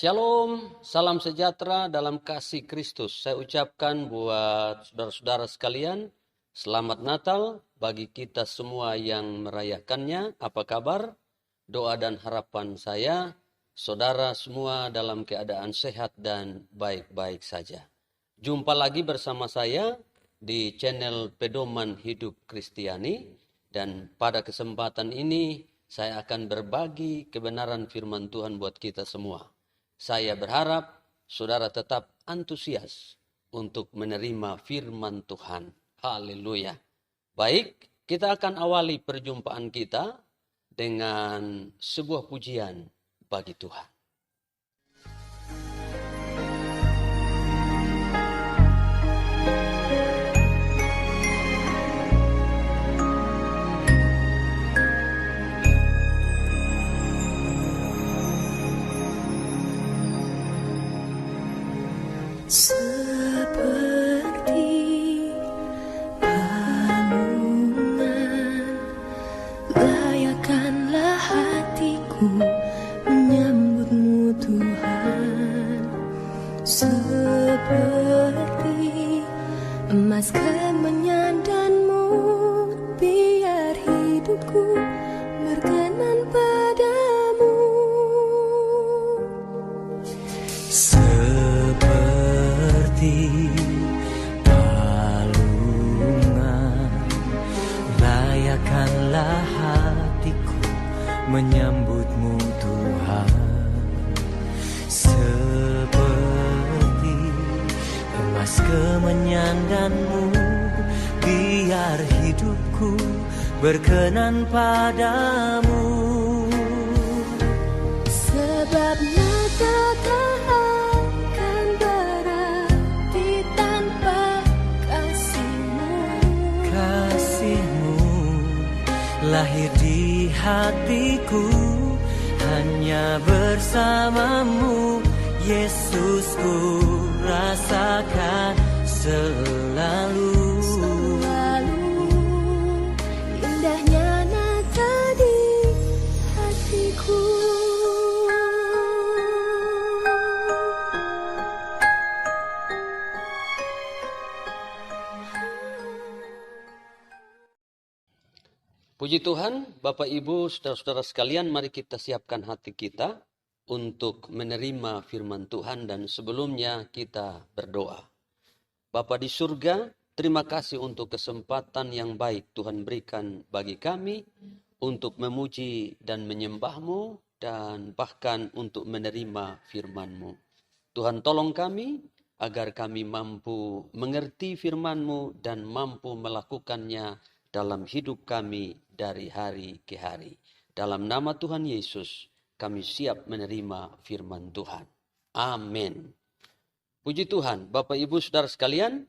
Shalom, salam sejahtera dalam kasih Kristus. Saya ucapkan buat saudara-saudara sekalian, selamat Natal bagi kita semua yang merayakannya. Apa kabar? Doa dan harapan saya, saudara semua dalam keadaan sehat dan baik-baik saja. Jumpa lagi bersama saya di channel Pedoman Hidup Kristiani, dan pada kesempatan ini saya akan berbagi kebenaran firman Tuhan buat kita semua. Saya berharap saudara tetap antusias untuk menerima firman Tuhan. Haleluya. Baik, kita akan awali perjumpaan kita dengan sebuah pujian bagi Tuhan. Seperti palungan, layakkanlah hatiku menyambutmu Tuhan. Seperti emas kemenyandanmu, biar hidupku berkenan padamu. Palungan, layakkanlah hatiku menyambutmu Tuhan. Seperti emas kemenyandanmu, biar hidupku berkenan padamu. Sebab Natal tak akan berarti tanpa kasih-Mu. Kasih-Mu lahir di hatiku, hanya bersamamu Yesusku rasakan selalu. Indahnya Natal di hatiku. Puji Tuhan, Bapak Ibu, saudara-saudara sekalian, mari kita siapkan hati kita untuk menerima firman Tuhan, dan sebelumnya kita berdoa. Bapa di surga, terima kasih untuk kesempatan yang baik Tuhan berikan bagi kami untuk memuji dan menyembah-Mu, dan bahkan untuk menerima firman-Mu. Tuhan, tolong kami agar kami mampu mengerti firman-Mu dan mampu melakukannya dalam hidup kami dari hari ke hari. Dalam nama Tuhan Yesus, kami siap menerima firman Tuhan. Amin. Puji Tuhan, Bapak Ibu Saudara sekalian,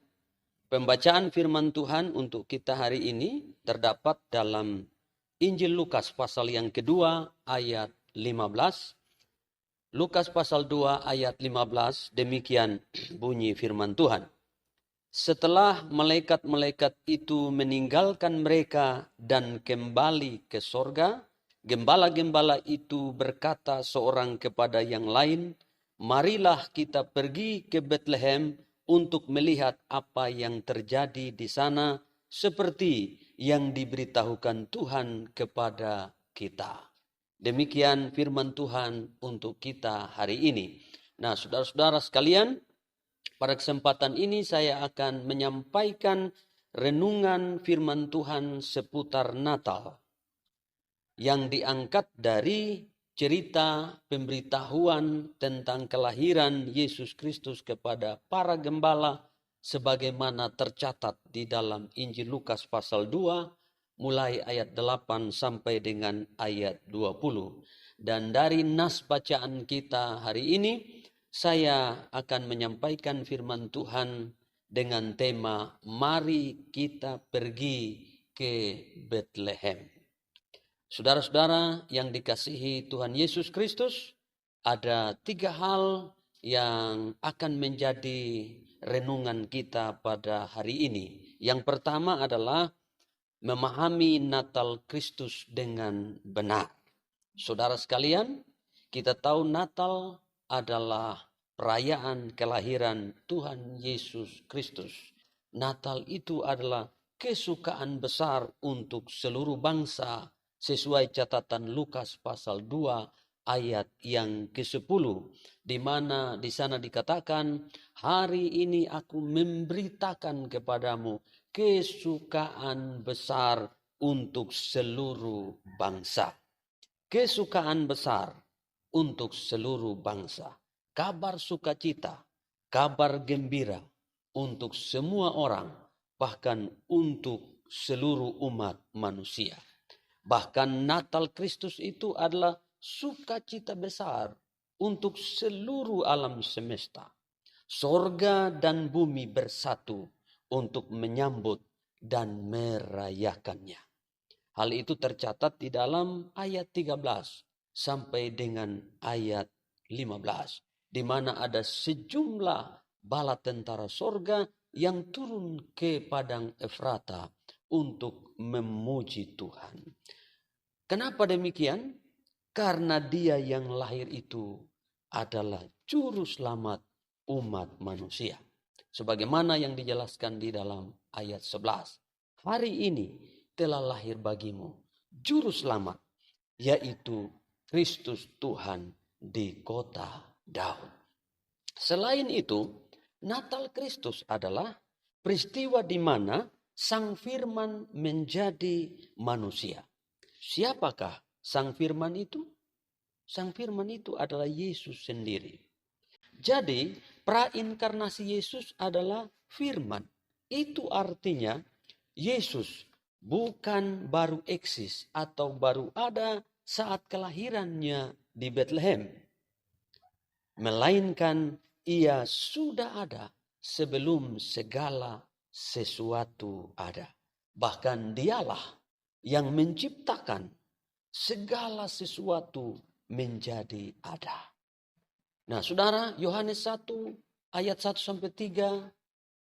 pembacaan firman Tuhan untuk kita hari ini terdapat dalam Injil Lukas pasal yang kedua ayat 15. Lukas pasal 2 ayat 15, demikian bunyi firman Tuhan. Setelah malaikat-malaikat itu meninggalkan mereka dan kembali ke sorga, gembala-gembala itu berkata seorang kepada yang lain, marilah kita pergi ke Betlehem untuk melihat apa yang terjadi di sana, seperti yang diberitahukan Tuhan kepada kita. Demikian firman Tuhan untuk kita hari ini. Nah, saudara-saudara sekalian, pada kesempatan ini saya akan menyampaikan renungan firman Tuhan seputar Natal yang diangkat dari cerita pemberitahuan tentang kelahiran Yesus Kristus kepada para gembala sebagaimana tercatat di dalam Injil Lukas pasal 2 mulai ayat 8 sampai dengan ayat 20. Dan dari nas bacaan kita hari ini, saya akan menyampaikan firman Tuhan dengan tema Mari Kita Pergi ke Betlehem. Saudara-saudara yang dikasihi Tuhan Yesus Kristus, ada 3 hal yang akan menjadi renungan kita pada hari ini. Yang pertama adalah memahami Natal Kristus dengan benar. Saudara sekalian, kita tahu Natal adalah perayaan kelahiran Tuhan Yesus Kristus. Natal itu adalah kesukaan besar untuk seluruh bangsa sesuai catatan Lukas pasal 2 ayat yang ke-10, di mana di sana dikatakan, hari ini aku memberitakan kepadamu kesukaan besar untuk seluruh bangsa. Kesukaan besar untuk seluruh bangsa. Kabar sukacita, kabar gembira untuk semua orang, bahkan untuk seluruh umat manusia. Bahkan Natal Kristus itu adalah sukacita besar untuk seluruh alam semesta. Sorga dan bumi bersatu untuk menyambut dan merayakannya. Hal itu tercatat di dalam ayat 13 sampai dengan ayat 15. Di mana ada sejumlah bala tentara sorga yang turun ke padang Efrata untuk memuji Tuhan. Kenapa demikian? Karena dia yang lahir itu adalah juru selamat umat manusia. Sebagaimana yang dijelaskan di dalam ayat 11. Hari ini telah lahir bagimu juru selamat, yaitu Kristus Tuhan di kota Daud. Selain itu, Natal Kristus adalah peristiwa di mana Sang Firman menjadi manusia. Siapakah Sang Firman itu? Sang Firman itu adalah Yesus sendiri. Jadi, prainkarnasi Yesus adalah Firman. Itu artinya Yesus bukan baru eksis atau baru ada saat kelahirannya di Bethlehem. Melainkan ia sudah ada sebelum segala sesuatu ada. Bahkan dialah yang menciptakan segala sesuatu menjadi ada. Nah, saudara, Yohanes 1 ayat 1 sampai 3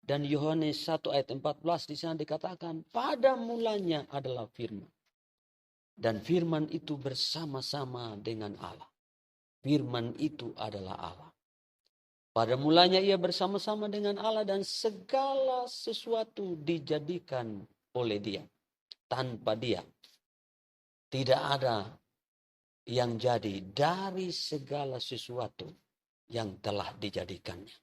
dan Yohanes 1 ayat 14 di sana dikatakan, pada mulanya adalah Firman. Dan Firman itu bersama-sama dengan Allah. Firman itu adalah Allah. Pada mulanya ia bersama-sama dengan Allah dan segala sesuatu dijadikan oleh Dia. Tanpa Dia tidak ada yang jadi dari segala sesuatu yang telah dijadikannya.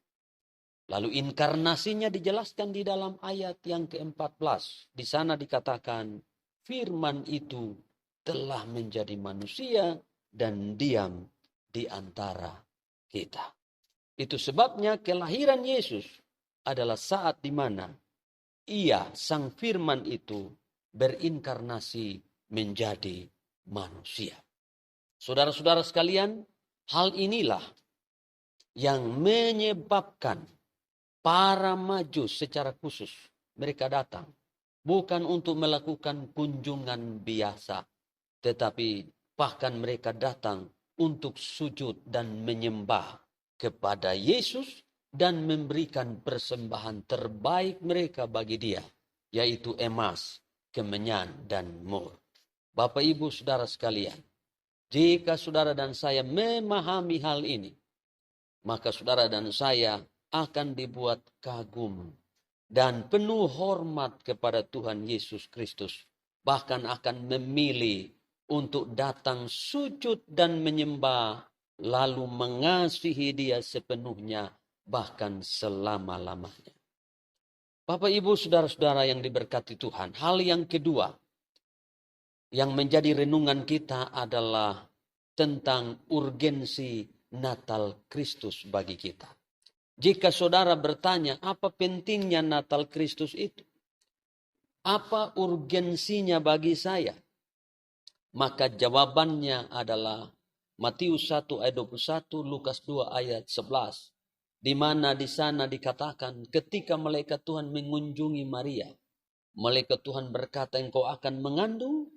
Lalu inkarnasinya dijelaskan di dalam ayat yang ke-14. Di sana dikatakan Firman itu telah menjadi manusia dan diam di antara kita. Itu sebabnya kelahiran Yesus adalah saat di mana ia, Sang Firman itu, berinkarnasi menjadi manusia. Saudara-saudara sekalian, hal inilah yang menyebabkan para Majus secara khusus mereka datang. Bukan untuk melakukan kunjungan biasa, tetapi bahkan mereka datang untuk sujud dan menyembah kepada Yesus dan memberikan persembahan terbaik mereka bagi Dia, yaitu emas, kemenyan, dan mur. Bapak, Ibu, saudara sekalian, jika saudara dan saya memahami hal ini, maka saudara dan saya akan dibuat kagum dan penuh hormat kepada Tuhan Yesus Kristus. Bahkan akan memilih untuk datang sujud dan menyembah, lalu mengasihi Dia sepenuhnya, bahkan selama-lamanya. Bapak, Ibu, saudara-saudara yang diberkati Tuhan, hal yang kedua yang menjadi renungan kita adalah tentang urgensi Natal Kristus bagi kita. Jika saudara bertanya, apa pentingnya Natal Kristus itu? Apa urgensinya bagi saya? Maka jawabannya adalah Matius 1 ayat 21, Lukas 2 ayat 11. Di mana di sana dikatakan ketika malaikat Tuhan mengunjungi Maria, malaikat Tuhan berkata, engkau akan mengandung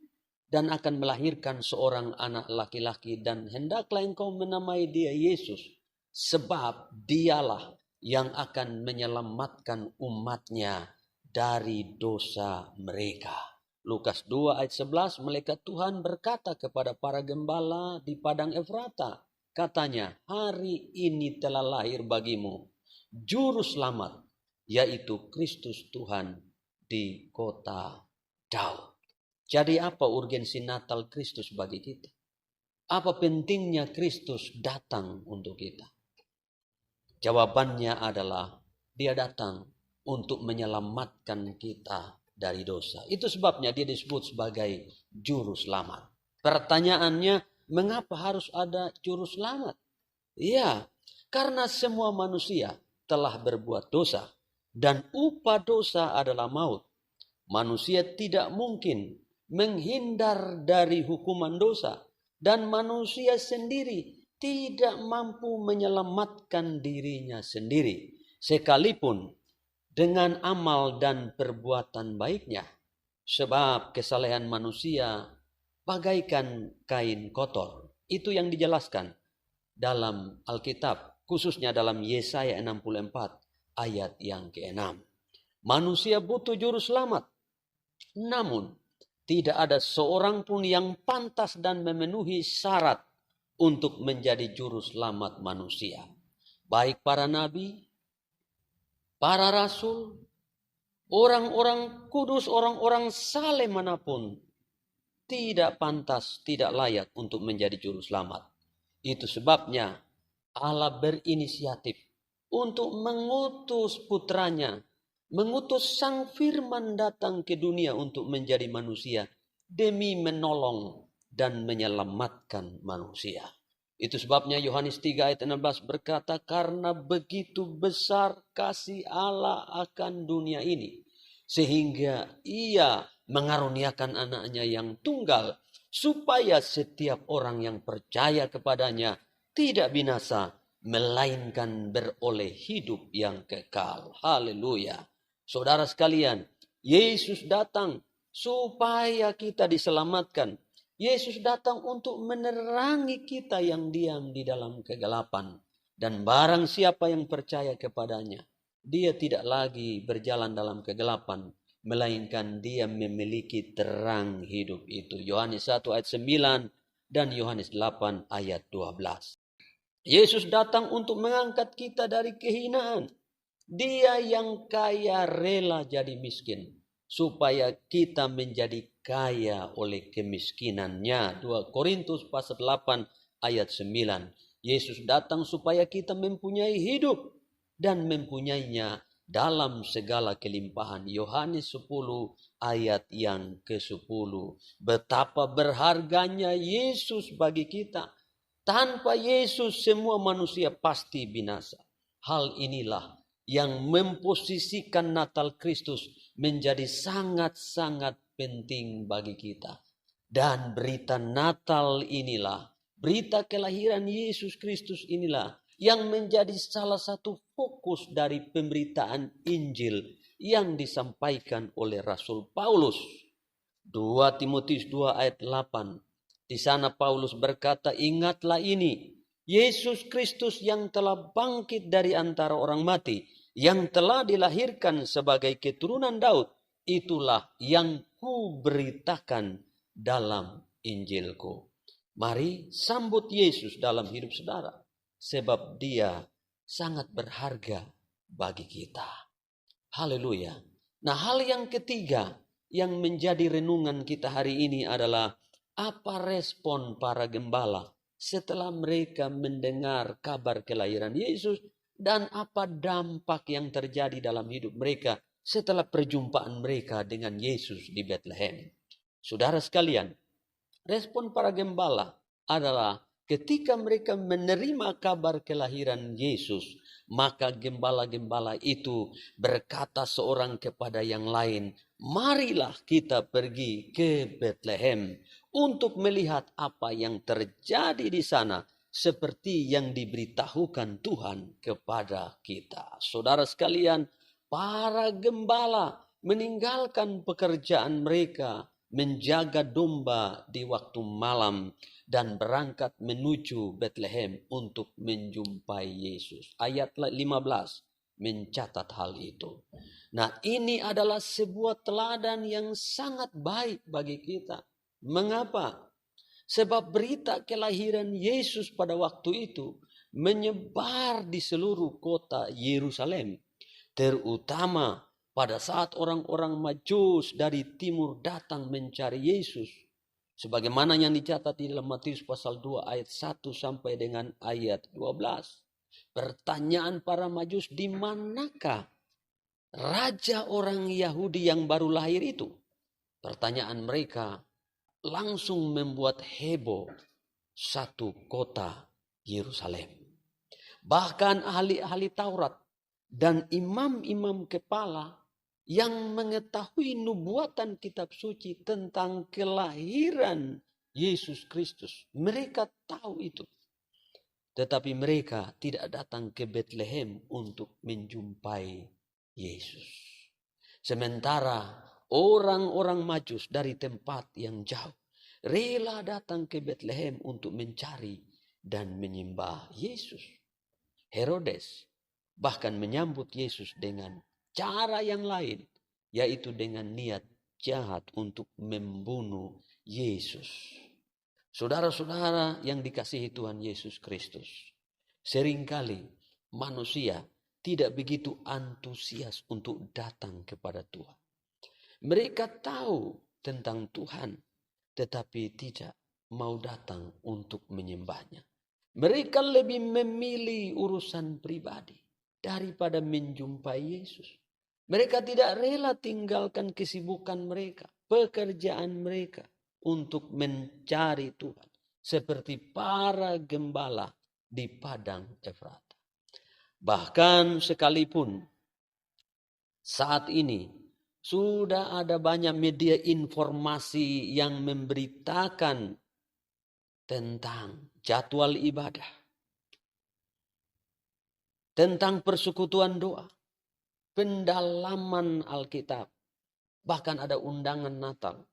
dan akan melahirkan seorang anak laki-laki dan hendaklah engkau menamai dia Yesus, sebab dialah yang akan menyelamatkan umatnya dari dosa mereka. Lukas 2 ayat 11, malaikat Tuhan berkata kepada para gembala di padang Efrata, Katanya, hari ini telah lahir bagimu Juru Selamat, yaitu Kristus Tuhan di kota Daud. Jadi apa urgensi Natal Kristus bagi kita? Apa pentingnya Kristus datang untuk kita? Jawabannya adalah dia datang untuk menyelamatkan kita dari dosa. Itu sebabnya dia disebut sebagai Juru Selamat. Pertanyaannya, mengapa harus ada Juru Selamat? Ya, karena semua manusia telah berbuat dosa dan upah dosa adalah maut. Manusia tidak mungkin menghindar dari hukuman dosa dan manusia sendiri tidak mampu menyelamatkan dirinya sendiri sekalipun dengan amal dan perbuatan baiknya. Sebab kesalahan manusia bagaikan kain kotor. Itu yang dijelaskan dalam Alkitab, khususnya dalam Yesaya 64 ayat yang ke-6. Manusia butuh juru selamat. Namun, tidak ada seorang pun yang pantas dan memenuhi syarat untuk menjadi juru selamat manusia. Baik para nabi, para rasul, orang-orang kudus, orang-orang saleh manapun, tidak pantas, tidak layak untuk menjadi juru selamat. Itu sebabnya Allah berinisiatif untuk mengutus putranya, mengutus Sang Firman datang ke dunia untuk menjadi manusia demi menolong dan menyelamatkan manusia. Itu sebabnya Yohanes 3 ayat 16 berkata, karena begitu besar kasih Allah akan dunia ini, sehingga ia mengaruniakan anaknya yang tunggal, supaya setiap orang yang percaya kepadanya tidak binasa, melainkan beroleh hidup yang kekal. Haleluya. Saudara sekalian, Yesus datang supaya kita diselamatkan. Yesus datang untuk menerangi kita yang diam di dalam kegelapan. Dan barang siapa yang percaya kepadanya, dia tidak lagi berjalan dalam kegelapan, melainkan dia memiliki terang hidup itu. Yohanes 1 ayat 9 dan Yohanes 8 ayat 12. Yesus datang untuk mengangkat kita dari kehinaan. Dia yang kaya rela jadi miskin, supaya kita menjadi kaya oleh kemiskinannya. 2 Korintus pasal 8 ayat 9. Yesus datang supaya kita mempunyai hidup dan mempunyainya dalam segala kelimpahan. Yohanes 10 ayat yang ke-10. Betapa berharganya Yesus bagi kita. Tanpa Yesus semua manusia pasti binasa. Hal inilah yang memposisikan Natal Kristus menjadi sangat-sangat penting bagi kita. Dan berita Natal inilah, berita kelahiran Yesus Kristus inilah yang menjadi salah satu fokus dari pemberitaan Injil yang disampaikan oleh Rasul Paulus. 2 Timotius 2 ayat 8. Di sana Paulus berkata, ingatlah ini, Yesus Kristus yang telah bangkit dari antara orang mati, yang telah dilahirkan sebagai keturunan Daud, itulah yang kuberitakan dalam Injilku. Mari sambut Yesus dalam hidup saudara, sebab dia sangat berharga bagi kita. Haleluya. Nah, hal yang ketiga yang menjadi renungan kita hari ini adalah apa respon para gembala setelah mereka mendengar kabar kelahiran Yesus dan apa dampak yang terjadi dalam hidup mereka setelah perjumpaan mereka dengan Yesus di Bethlehem. Saudara sekalian, respon para gembala adalah ketika mereka menerima kabar kelahiran Yesus, maka gembala-gembala itu berkata seorang kepada yang lain, marilah kita pergi ke Bethlehem untuk melihat apa yang terjadi di sana seperti yang diberitahukan Tuhan kepada kita. Saudara sekalian, para gembala meninggalkan pekerjaan mereka menjaga domba di waktu malam dan berangkat menuju Bethlehem untuk menjumpai Yesus. Ayat 15 mencatat hal itu. Nah, ini adalah sebuah teladan yang sangat baik bagi kita. Mengapa? Sebab berita kelahiran Yesus pada waktu itu menyebar di seluruh kota Yerusalem. Terutama pada saat orang-orang Majus dari timur datang mencari Yesus. Sebagaimana yang dicatat di dalam Matius pasal 2 ayat 1 sampai dengan ayat 12. Pertanyaan para Majus, di manakah raja orang Yahudi yang baru lahir itu? Pertanyaan mereka langsung membuat heboh satu kota Yerusalem. Bahkan ahli-ahli Taurat dan imam-imam kepala yang mengetahui nubuatan kitab suci tentang kelahiran Yesus Kristus, mereka tahu itu. Tetapi mereka tidak datang ke Bethlehem untuk menjumpai Yesus. Sementara orang-orang Majus dari tempat yang jauh rela datang ke Bethlehem untuk mencari dan menyembah Yesus. Herodes bahkan menyambut Yesus dengan cara yang lain, yaitu dengan niat jahat untuk membunuh Yesus. Saudara-saudara yang dikasihi Tuhan Yesus Kristus, seringkali manusia tidak begitu antusias untuk datang kepada Tuhan. Mereka tahu tentang Tuhan, tetapi tidak mau datang untuk menyembahnya. Mereka lebih memilih urusan pribadi daripada menjumpai Yesus. Mereka tidak rela tinggalkan kesibukan mereka, pekerjaan mereka untuk mencari Tuhan. Seperti para gembala di padang Efrata. Bahkan sekalipun saat ini sudah ada banyak media informasi yang memberitakan tentang jadwal ibadah, tentang persekutuan doa, pendalaman Alkitab, bahkan ada undangan Natal,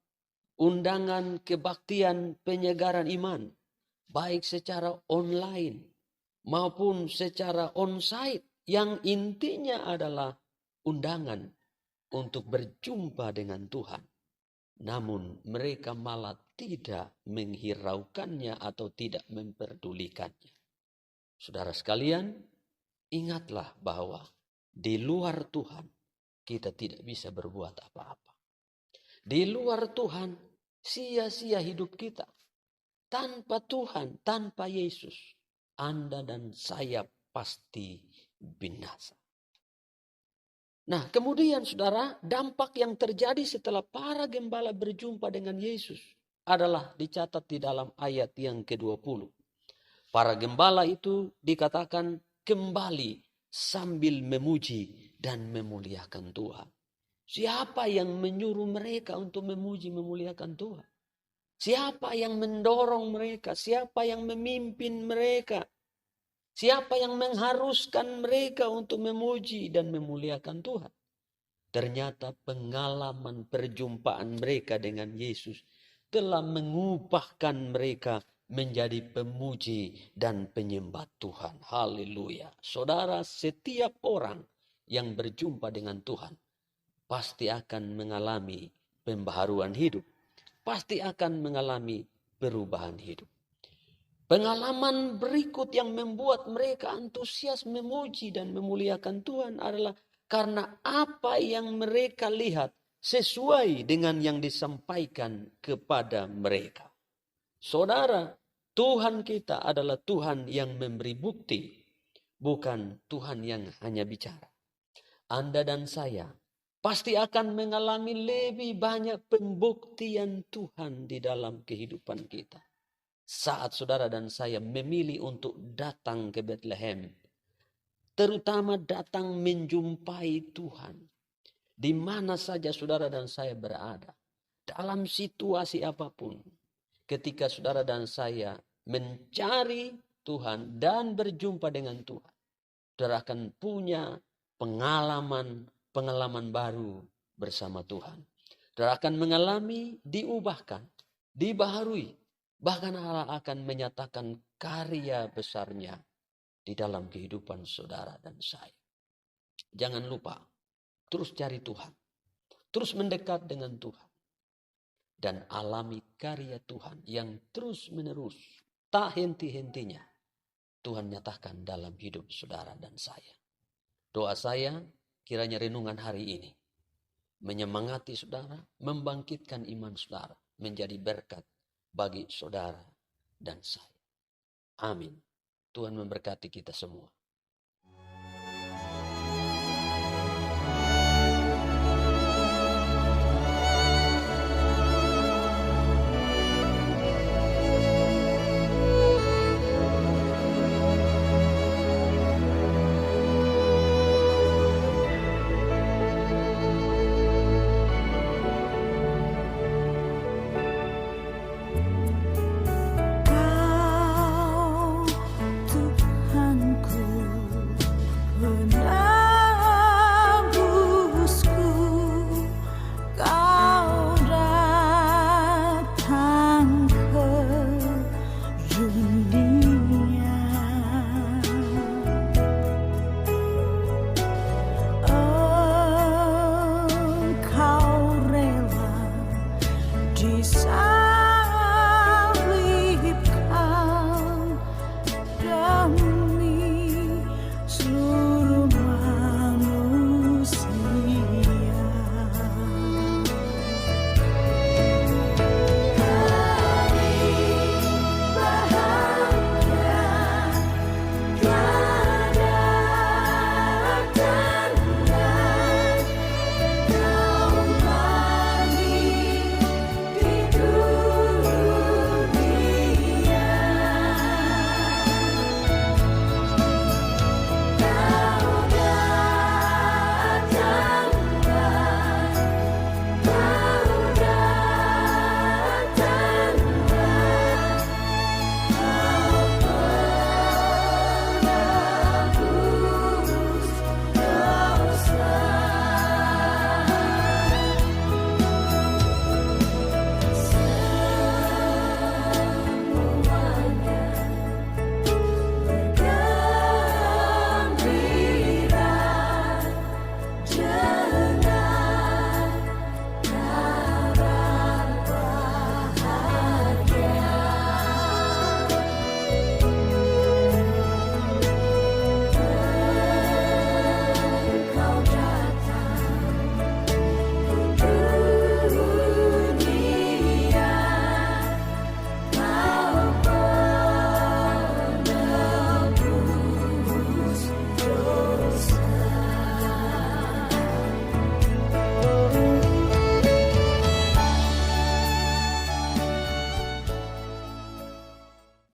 undangan kebaktian penyegaran iman, baik secara online maupun secara onsite, yang intinya adalah undangan untuk berjumpa dengan Tuhan. Namun mereka malah tidak menghiraukannya atau tidak memperdulikannya. Saudara sekalian, ingatlah bahwa di luar Tuhan kita tidak bisa berbuat apa-apa. Di luar Tuhan sia-sia hidup kita. Tanpa Tuhan, tanpa Yesus, Anda dan saya pasti binasa. Nah, kemudian saudara, dampak yang terjadi setelah para gembala berjumpa dengan Yesus adalah dicatat di dalam ayat yang ke-20. Para gembala itu dikatakan kembali sambil memuji dan memuliakan Tuhan. Siapa yang menyuruh mereka untuk memuji memuliakan Tuhan? Siapa yang mendorong mereka? Siapa yang memimpin mereka? Siapa yang mengharuskan mereka untuk memuji dan memuliakan Tuhan? Ternyata pengalaman perjumpaan mereka dengan Yesus telah mengubahkan mereka menjadi pemuji dan penyembah Tuhan. Haleluya. Saudara, setiap orang yang berjumpa dengan Tuhan pasti akan mengalami pembaharuan hidup. Pasti akan mengalami perubahan hidup. Pengalaman berikut yang membuat mereka antusias memuji dan memuliakan Tuhan adalah karena apa yang mereka lihat sesuai dengan yang disampaikan kepada mereka. Saudara, Tuhan kita adalah Tuhan yang memberi bukti, bukan Tuhan yang hanya bicara. Anda dan saya pasti akan mengalami lebih banyak pembuktian Tuhan di dalam kehidupan kita. Saat saudara dan saya memilih untuk datang ke Bethlehem, terutama datang menjumpai Tuhan, di mana saja saudara dan saya berada, dalam situasi apapun, ketika saudara dan saya mencari Tuhan dan berjumpa dengan Tuhan, saudara akan punya pengalaman baru bersama Tuhan. Saudara akan mengalami diubahkan, dibaharui. Bahkan Allah akan menyatakan karya besarnya di dalam kehidupan saudara dan saya. Jangan lupa, terus cari Tuhan. Terus mendekat dengan Tuhan. dan alami karya Tuhan yang terus-menerus, tak henti-hentinya Tuhan nyatakan dalam hidup saudara dan saya. Doa saya, kiranya renungan hari ini menyemangati saudara, membangkitkan iman saudara, menjadi berkat bagi saudara dan saya. Amin. Tuhan memberkati kita semua.